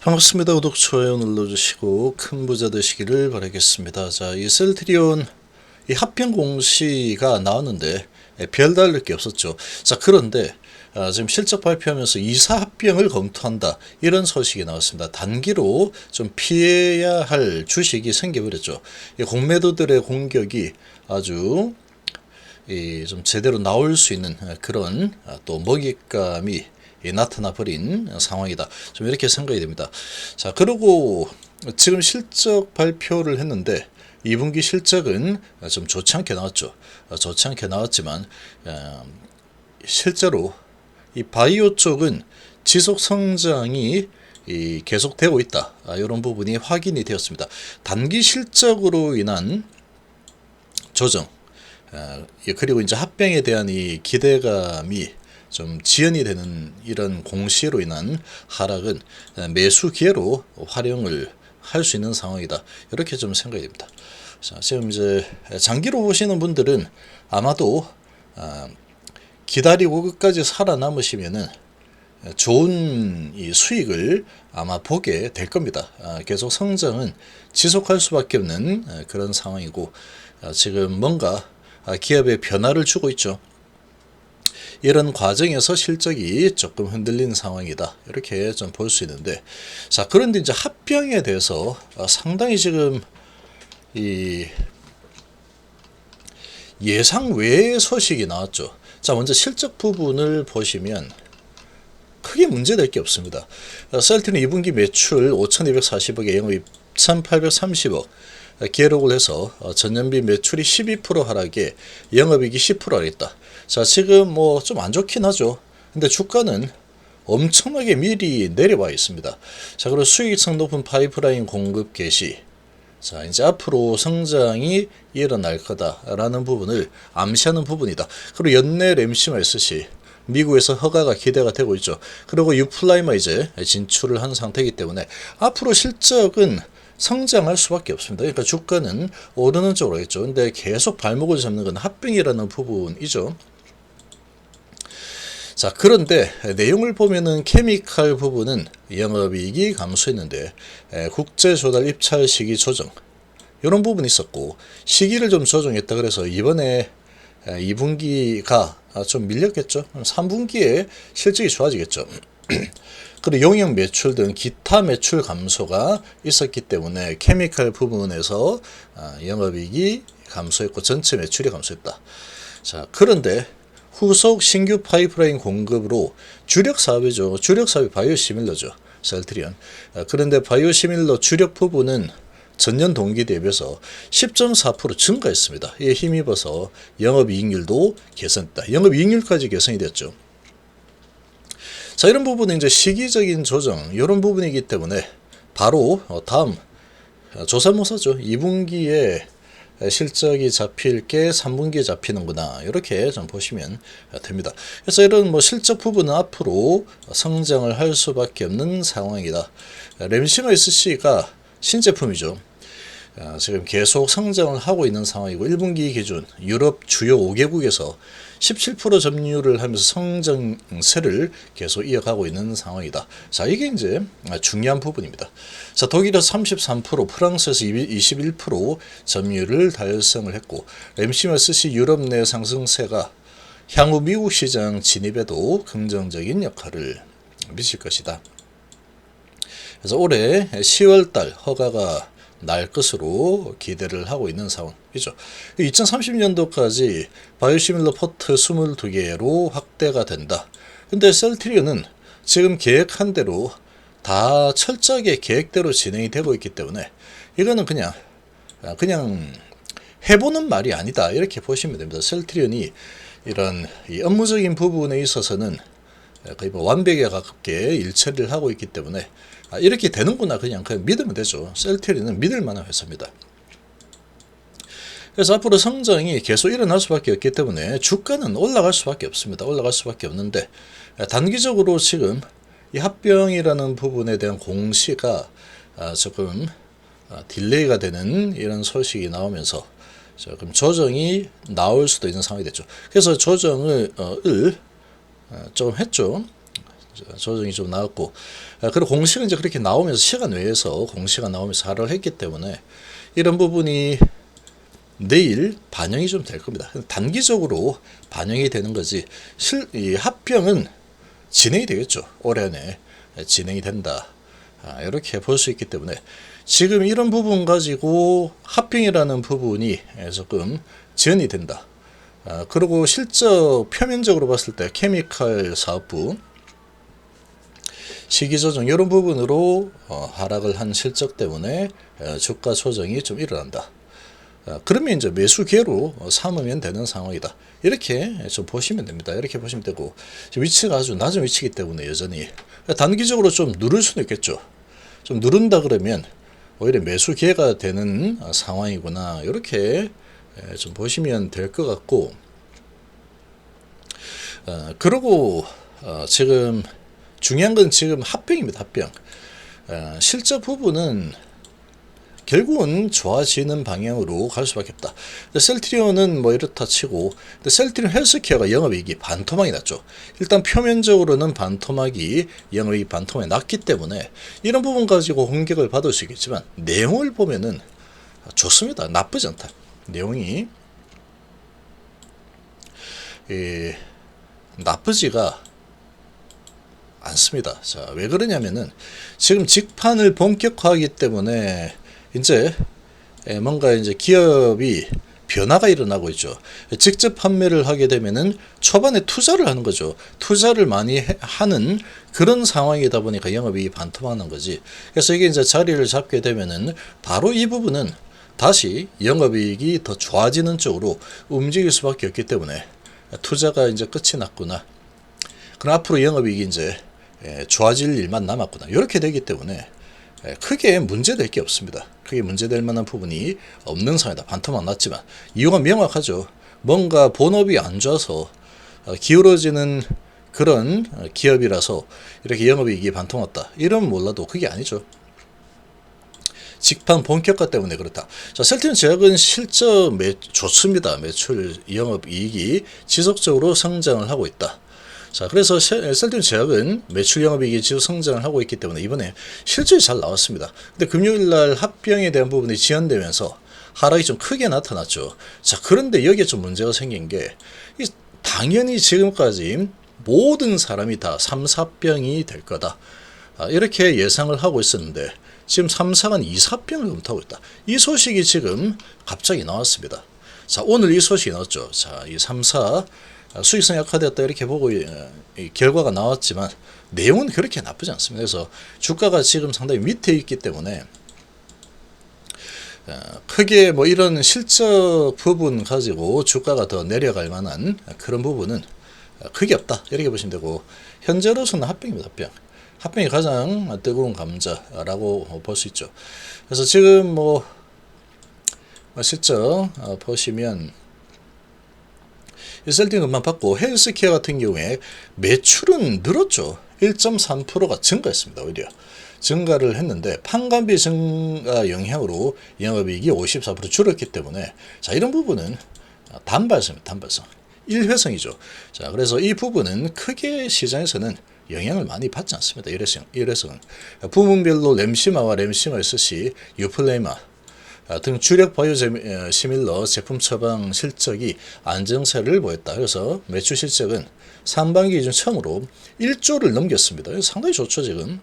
반갑습니다. 구독, 좋아요 눌러주시고 큰 부자 되시기를 바라겠습니다. 자, 이 셀트리온 이 합병 공시가 나왔는데 별다를 게 없었죠. 자, 그런데 지금 실적 발표하면서 2사 합병을 검토한다, 이런 소식이 나왔습니다. 단기로 좀 피해야 할 주식이 생겨버렸죠. 이 공매도들의 공격이 아주 좀 제대로 나올 수 있는 그런 또 먹잇감이 나타나 버린 상황이다, 좀 이렇게 생각이 됩니다. 자, 그리고 지금 실적 발표를 했는데 2분기 실적은 좀 좋지 않게 나왔죠. 좋지 않게 나왔지만 실제로 이 바이오 쪽은 지속 성장이 계속되고 있다, 이런 부분이 확인이 되었습니다. 단기 실적으로 인한 조정, 그리고 이제 합병에 대한 이 기대감이 좀 지연이 되는 이런 공시로 인한 하락은 매수 기회로 활용을 할 수 있는 상황이다, 이렇게 좀 생각이 됩니다. 자, 지금 이제 장기로 보시는 분들은 아마도 기다리고 끝까지 살아남으시면은 좋은 이 수익을 아마 보게 될 겁니다. 계속 성장은 지속할 수밖에 없는 그런 상황이고, 지금 뭔가 기업에 변화를 주고 있죠. 이런 과정에서 실적이 조금 흔들리는 상황이다, 이렇게 좀 볼 수 있는데, 자, 그런데 이제 합병에 대해서 상당히 지금 이 예상 외의 소식이 나왔죠. 자, 먼저 실적 부분을 보시면 크게 문제될 게 없습니다. 셀트리온 2분기 매출 5,240억에 영업이익 1,830억 기록을 해서 전년비 매출이 12% 하락에 영업이익이 10% 하락했다. 자, 지금 뭐 좀 안 좋긴 하죠. 근데 주가는 엄청나게 미리 내려와 있습니다. 자, 그리고 수익성 높은 파이프라인 공급 개시. 자, 이제 앞으로 성장이 일어날 거다라는 부분을 암시하는 부분이다. 그리고 연내 램시마이스시 미국에서 허가가 기대가 되고 있죠. 그리고 유플라이마 이제 진출을 한 상태이기 때문에 앞으로 실적은 성장할 수밖에 없습니다. 그러니까 주가는 오르는 쪽으로 하겠죠. 근데 계속 발목을 잡는 건 합병이라는 부분이죠. 자, 그런데 내용을 보면은 케미칼 부분은 영업이익이 감소했는데 국제 조달 입찰 시기 조정, 이런 부분이 있었고, 시기를 좀 조정했다. 그래서 이번에 2분기가 좀 밀렸겠죠. 3분기에 실적이 좋아지겠죠. 그리고 용역 매출 등 기타 매출 감소가 있었기 때문에 케미칼 부분에서 영업이익이 감소했고 전체 매출이 감소했다. 자, 그런데 후속 신규 파이프라인 공급으로 주력 사업이죠. 주력 사업이 바이오시밀러죠. 셀트리온. 그런데 바이오시밀러 주력 부분은 전년 동기 대비해서 10.4% 증가했습니다. 이에 힘입어서 영업이익률도 개선했다. 영업이익률까지 개선이 됐죠. 자, 이런 부분은 이제 시기적인 조정, 이런 부분이기 때문에 바로 다음 조사모사죠. 2분기에 실적이 잡힐 게 3분기에 잡히는구나, 이렇게 좀 보시면 됩니다. 그래서 이런 뭐 실적 부분은 앞으로 성장을 할 수밖에 없는 상황이다. 램싱어 SC가 신제품이죠. 지금 계속 성장을 하고 있는 상황이고, 1분기 기준 유럽 주요 5개국에서 17% 점유율을 하면서 성장세를 계속 이어가고 있는 상황이다. 자, 이게 이제 중요한 부분입니다. 자, 독일에서 33%, 프랑스에서 21% 점유율을 달성을 했고, 램시머스시 유럽 내 상승세가 향후 미국 시장 진입에도 긍정적인 역할을 미칠 것이다. 그래서 올해 10월달 허가가 날 것으로 기대를 하고 있는 상황이죠. 2030년도까지 바이오시밀러 포트 22개로 확대가 된다. 근데 셀트리온은 지금 계획한 대로 다 철저하게 계획대로 진행이 되고 있기 때문에 이거는 그냥 해보는 말이 아니다, 이렇게 보시면 됩니다. 셀트리온이 이런 이 업무적인 부분에 있어서는 거의 뭐 완벽에 가깝게 일처리를 하고 있기 때문에 이렇게 되는구나, 그냥 믿으면 되죠. 셀트리온은 믿을 만한 회사입니다. 그래서 앞으로 성장이 계속 일어날 수밖에 없기 때문에 주가는 올라갈 수밖에 없습니다. 올라갈 수밖에 없는데, 단기적으로 지금 이 합병이라는 부분에 대한 공시가 조금 딜레이가 되는 이런 소식이 나오면서 조금 조정이 나올 수도 있는 상황이 됐죠. 그래서 조정을 조금 했죠. 조정이 좀 나왔고, 그리고 공시가 이제 그렇게 나오면서 시간 외에서 공시가 나오면서 하락을 했기 때문에 이런 부분이 내일 반영이 좀 될 겁니다. 단기적으로 반영이 되는 거지 이 합병은 진행이 되겠죠. 올해 안에 진행이 된다. 이렇게 볼 수 있기 때문에 지금 이런 부분 가지고 합병이라는 부분이 조금 지연이 된다. 그리고 실적 표면적으로 봤을 때 케미칼 사업부 시기 조정 이런 부분으로 하락을 한 실적 때문에 주가 조정이 좀 일어난다. 그러면 이제 매수 기회로 삼으면 되는 상황이다. 이렇게 좀 보시면 됩니다. 이렇게 보시면 되고 위치가 아주 낮은 위치이기 때문에 여전히 단기적으로 좀 누를 수는 있겠죠. 좀 누른다 그러면 오히려 매수 기회가 되는 상황이구나. 이렇게 좀 보시면 될 것 같고, 그리고 지금 중요한 건 지금 합병입니다. 합병. 실적 부분은 결국은 좋아지는 방향으로 갈 수밖에 없다. 셀트리온은 뭐 이렇다 치고, 근데 셀트리온 헬스케어가 영업이익이 반토막이 났죠. 일단 표면적으로는 영업이익이 반토막이 났기 때문에 이런 부분 가지고 공격을 받을 수 있겠지만 내용을 보면은 좋습니다. 나쁘지 않다. 내용이 나쁘지가 않습니다. 자, 왜 그러냐면은 지금 직판을 본격화하기 때문에 이제 뭔가 이제 기업이 변화가 일어나고 있죠. 직접 판매를 하게 되면은 초반에 투자를 하는 거죠. 투자를 많이 하는 그런 상황이다 보니까 영업이익이 반토막난 거지. 그래서 이게 이제 자리를 잡게 되면은 바로 이 부분은 다시 영업이익이 더 좋아지는 쪽으로 움직일 수밖에 없기 때문에 투자가 이제 끝이 났구나. 그럼 앞으로 영업이익이 이제 좋아질 일만 남았구나. 이렇게 되기 때문에 크게 문제될 게 없습니다. 크게 문제될 만한 부분이 없는 상황이다. 반토막 났지만 이유가 명확하죠. 뭔가 본업이 안 좋아서 기울어지는 그런 기업이라서 이렇게 영업이익이 반토막났다. 이러면 몰라도 그게 아니죠. 직판 본격화 때문에 그렇다. 자, 셀트리온 제약은 실적 좋습니다. 매출 영업이익이 지속적으로 성장을 하고 있다. 자, 그래서 셀트리온 제약은 매출 영업이익이 지속 성장을 하고 있기 때문에 이번에 실적이 잘 나왔습니다. 근데 금요일날 합병에 대한 부분이 지연되면서 하락이 좀 크게 나타났죠. 자, 그런데 여기에 좀 문제가 생긴 게 당연히 지금까지 모든 사람이 다 3, 4병이 될 거다. 이렇게 예상을 하고 있었는데 지금 3사가 2, 4병을 검토하고 있다. 이 소식이 지금 갑자기 나왔습니다. 자, 오늘 이 소식이 나왔죠. 자, 이 3사 수익성이 약화되었다 이렇게 보고 결과가 나왔지만 내용은 그렇게 나쁘지 않습니다. 그래서 주가가 지금 상당히 밑에 있기 때문에 크게 뭐 이런 실적 부분 가지고 주가가 더 내려갈 만한 그런 부분은 크게 없다 이렇게 보시면 되고, 현재로서는 합병입니다. 합병이 가장 뜨거운 감자라고 볼 수 있죠. 그래서 지금 뭐 실적 보시면 셀트리온만 받고 헬스케어 같은 경우에 매출은 늘었죠. 1.3%가 증가했습니다. 오히려 증가를 했는데 판관비 증가 영향으로 영업이익이 54% 줄었기 때문에 자, 이런 부분은 단발성입니다. 단발성. 일회성이죠. 자, 그래서 이 부분은 크게 시장에서는 영향을 많이 받지 않습니다. 일회성은 부문별로 램시마와 램시마 SC, 유플레이마 등 주력 바이오시밀러 제품 처방 실적이 안정세를 보였다. 그래서 매출 실적은 상반기 기준 처음으로 1조를 넘겼습니다. 상당히 좋죠. 지금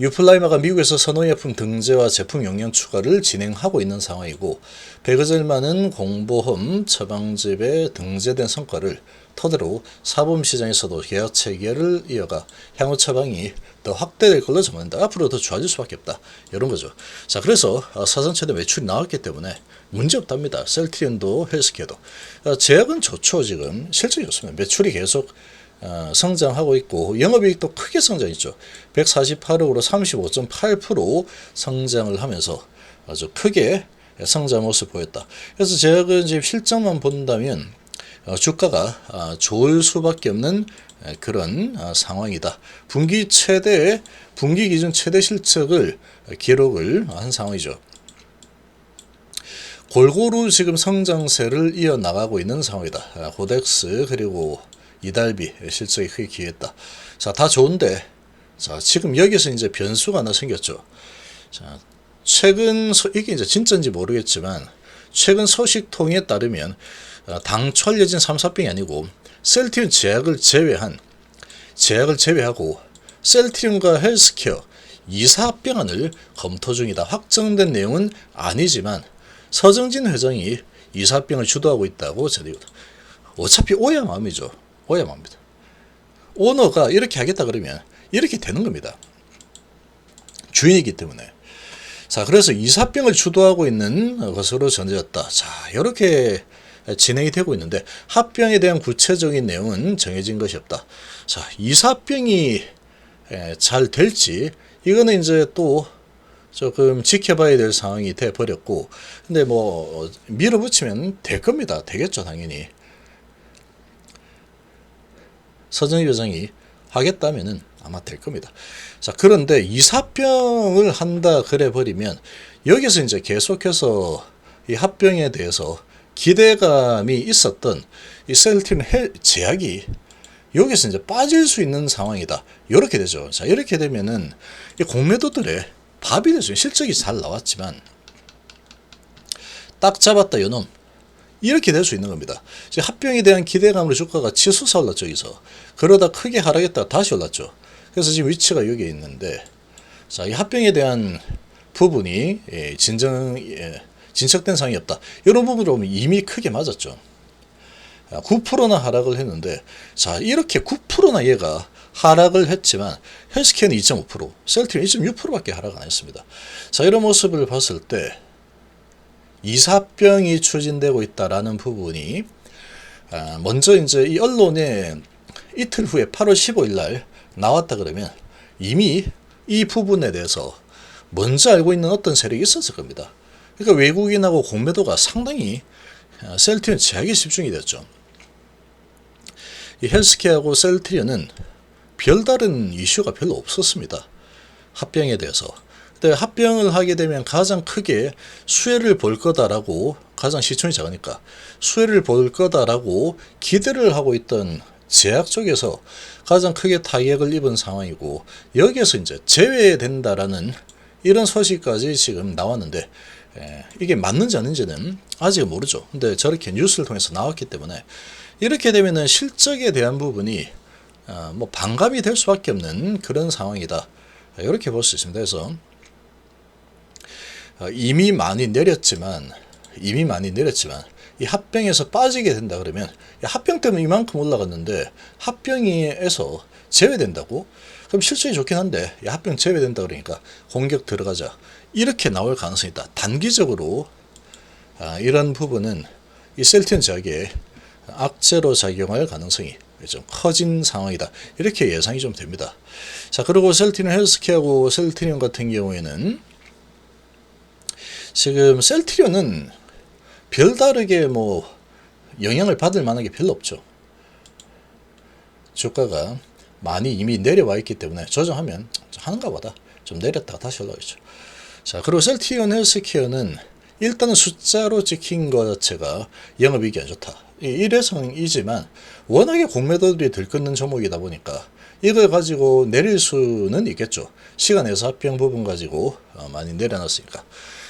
유플라이마가 미국에서 선호의약품 등재와 제품 용량 추가를 진행하고 있는 상황이고, 베그젤만은 공보험 처방집에 등재된 성과를 토대로 사보험시장에서도 계약 체결을 이어가 향후 처방이 더 확대될 걸로 전망된다. 앞으로 더 좋아질 수밖에 없다. 이런 거죠. 자, 그래서 사상 최대 매출이 나왔기 때문에 문제 없답니다. 셀트리온도 헬스케어도. 제약은 좋죠. 지금 실적이 좋습니다. 매출이 계속 성장하고 있고 영업이익도 크게 성장했죠. 148억으로 35.8% 성장을 하면서 아주 크게 성장 모습을 보였다. 그래서 제약은 지금 실적만 본다면 주가가 좋을 수밖에 없는 그런 상황이다. 분기 기준 최대 실적을 기록을 한 상황이죠. 골고루 지금 성장세를 이어나가고 있는 상황이다. 고덱스 그리고 이달비 실적이 크게 기여했다. 자, 다 좋은데, 자, 지금 여기서 이제 변수가 하나 생겼죠. 자, 이게 이제 진짜인지 모르겠지만, 최근 소식통에 따르면, 당초 알려진 3, 4병이 아니고, 셀트리온 제약을 제외하고, 셀트리온과 헬스케어 2, 4병안을 검토 중이다. 확정된 내용은 아니지만, 서정진 회장이 2, 4병을 주도하고 있다고 전해집니다. 어차피 오야 마음이죠. 오야 마음입니다. 오너가 이렇게 하겠다 그러면 이렇게 되는 겁니다. 주인이기 때문에. 자, 그래서 2, 4병을 주도하고 있는 것으로 전해졌다. 자, 이렇게 진행이 되고 있는데 합병에 대한 구체적인 내용은 정해진 것이 없다. 자, 2, 4병이 잘 될지 이거는 이제 또 조금 지켜봐야 될 상황이 돼 버렸고, 근데 뭐 밀어붙이면 될 겁니다. 되겠죠, 당연히. 서정희 회장이 하겠다면은 아마 될 겁니다. 자, 그런데 2, 4병을 한다 그래 버리면 여기서 이제 계속해서 이 합병에 대해서 기대감이 있었던 이 셀트리온 제약이 여기서 이제 빠질 수 있는 상황이다. 이렇게 되죠. 자, 이렇게 되면은 이 공매도들의 밥이 되죠. 실적이 잘 나왔지만 딱 잡았다 요놈. 이렇게 될 수 있는 겁니다. 합병에 대한 기대감으로 주가가 치솟아 올랐죠. 여기서. 그러다 크게 하락했다가 다시 올랐죠. 그래서 지금 위치가 여기에 있는데, 자, 이 합병에 대한 부분이 진척된 상황이 없다. 이런 부분으로 보면 이미 크게 맞았죠. 9%나 하락을 했는데, 자, 이렇게 9%나 얘가 하락을 했지만 헬스케어는 2.5%, 셀트리온 2.6%밖에 하락 안 했습니다. 자, 이런 모습을 봤을 때 2, 4병이 추진되고 있다라는 부분이 먼저 이제 이 언론에 이틀 후에 8월 15일 날 나왔다 그러면 이미 이 부분에 대해서 먼저 알고 있는 어떤 세력이 있었을 겁니다. 그러니까 외국인하고 공매도가 상당히 셀트리온 제약에 집중이 됐죠. 이 헬스케어하고 셀트리온은 별다른 이슈가 별로 없었습니다. 합병에 대해서. 근데 합병을 하게 되면 가장 크게 수혜를 볼 거다라고, 가장 시총이 작으니까 수혜를 볼 거다라고 기대를 하고 있던 제약 쪽에서 가장 크게 타격을 입은 상황이고, 여기에서 이제 제외된다라는 이런 소식까지 지금 나왔는데, 이게 맞는지 아닌지는 아직 모르죠. 근데 저렇게 뉴스를 통해서 나왔기 때문에 이렇게 되면은 실적에 대한 부분이 뭐 반감이 될 수밖에 없는 그런 상황이다. 이렇게 볼 수 있습니다. 그래서 이미 많이 내렸지만 이 합병에서 빠지게 된다 그러면, 합병 때문에 이만큼 올라갔는데 합병에서 제외된다고? 그럼 실적이 좋긴 한데 합병 제외된다 그러니까 공격 들어가자, 이렇게 나올 가능성이 있다. 단기적으로 이런 부분은 이 셀트리온 제약에 악재로 작용할 가능성이 좀 커진 상황이다. 이렇게 예상이 좀 됩니다. 자, 그리고 셀트리온 헬스케어하고 셀트리온 같은 경우에는 지금 셀트리온은 별다르게 뭐 영향을 받을 만한 게 별로 없죠. 주가가 많이 이미 내려와 있기 때문에 조정하면 하는가 보다 좀 내렸다가 다시 올라오죠. 자, 그리고 셀트리온 헬스케어는 일단은 숫자로 찍힌 것 자체가 영업이익이 안 좋다. 일회성이지만 워낙에 공매도들이 들끓는 종목이다 보니까 이걸 가지고 내릴 수는 있겠죠. 시간에서 합병 부분 가지고 많이 내려놨으니까.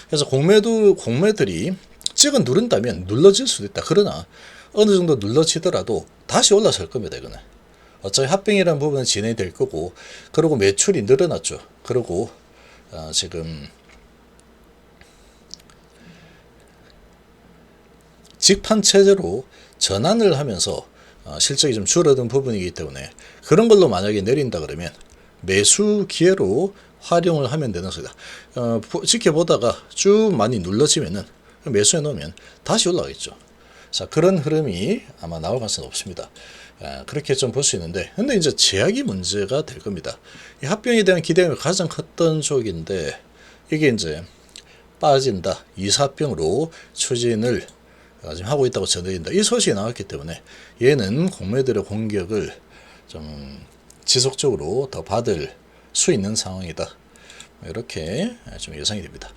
그래서 공매들이 찍어 누른다면 눌러질 수도 있다. 그러나 어느 정도 눌러지더라도 다시 올라설 겁니다. 이거는 어차피 합병이라는 부분은 진행이 될 거고, 그리고 매출이 늘어났죠. 그리고 지금 직판 체제로 전환을 하면서 실적이 좀 줄어든 부분이기 때문에 그런 걸로 만약에 내린다 그러면 매수 기회로 활용을 하면 되는 소리다. 지켜보다가 쭉 많이 눌러지면은 매수해 놓으면 다시 올라가겠죠. 자, 그런 흐름이 아마 나올 가능성이 높습니다. 그렇게 좀 볼 수 있는데, 근데 이제 제약이 문제가 될 겁니다. 이 합병에 대한 기대감이 가장 컸던 쪽인데 이게 이제 빠진다, 2, 4병으로 추진을 지금 하고 있다고 전해진다, 이 소식이 나왔기 때문에 얘는 공매들의 공격을 좀 지속적으로 더 받을 수 있는 상황이다. 이렇게 좀 예상이 됩니다.